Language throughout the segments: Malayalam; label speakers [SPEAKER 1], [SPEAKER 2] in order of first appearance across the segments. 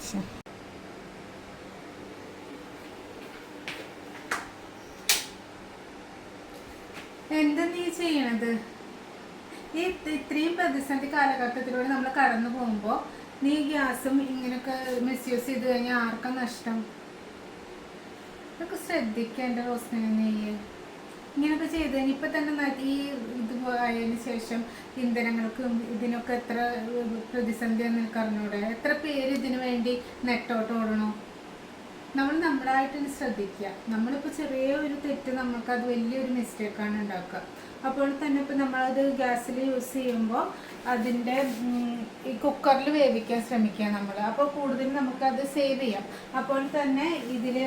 [SPEAKER 1] ശേഷം എന്താ നീ ചെയ്യണത്? ഈ ഇത്രയും പ്രതിസന്ധി കാലഘട്ടത്തിലൂടെ നമ്മൾ കടന്നു പോകുമ്പോൾ നീ ഗ്യാസും ഇങ്ങനെയൊക്കെ മിസ്യൂസ് ചെയ്ത് കഴിഞ്ഞാൽ ആർക്കാ നഷ്ടം? ഇതൊക്കെ ശ്രദ്ധിക്കേണ്ട റോസ്മിന. നീ ഇങ്ങനെയൊക്കെ ചെയ്ത് കഴിഞ്ഞാൽ ഇപ്പം തന്നെ ഈ ഇത് ആയതിനു ശേഷം ഇന്ധനങ്ങൾക്കും ഇതിനൊക്കെ എത്ര പ്രതിസന്ധിയാണെന്ന് നിനക്ക് അറിഞ്ഞൂടെ? എത്ര പേര് ഇതിനു വേണ്ടി നെട്ടോട്ട് ഓടണോ? നമ്മൾ നമ്മളായിട്ട് ശ്രദ്ധിക്കുക. നമ്മളിപ്പോൾ ചെറിയ ഒരു തെറ്റ് നമുക്കത് വലിയൊരു മിസ്റ്റേക്കാണ് ഉണ്ടാക്കുക. അപ്പോൾ തന്നെ ഇപ്പോൾ നമ്മളത് ഗ്യാസിൽ യൂസ് ചെയ്യുമ്പോൾ അതിൻ്റെ ഈ കുക്കറിൽ വേവിക്കാൻ ശ്രമിക്കുക നമ്മൾ. അപ്പോൾ കൂടുതൽ നമുക്കത് സേവ് ചെയ്യാം. അപ്പോൾ തന്നെ ഇതിൽ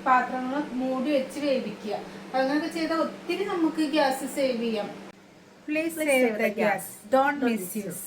[SPEAKER 1] പാത്രങ്ങൾ മൂടി വെച്ച് വേവിക്കുക. അങ്ങനെയൊക്കെ ചെയ്താൽ ഒത്തിരി നമുക്ക് ഗ്യാസ് സേവ് ചെയ്യാം. Please save the gas, don't misuse.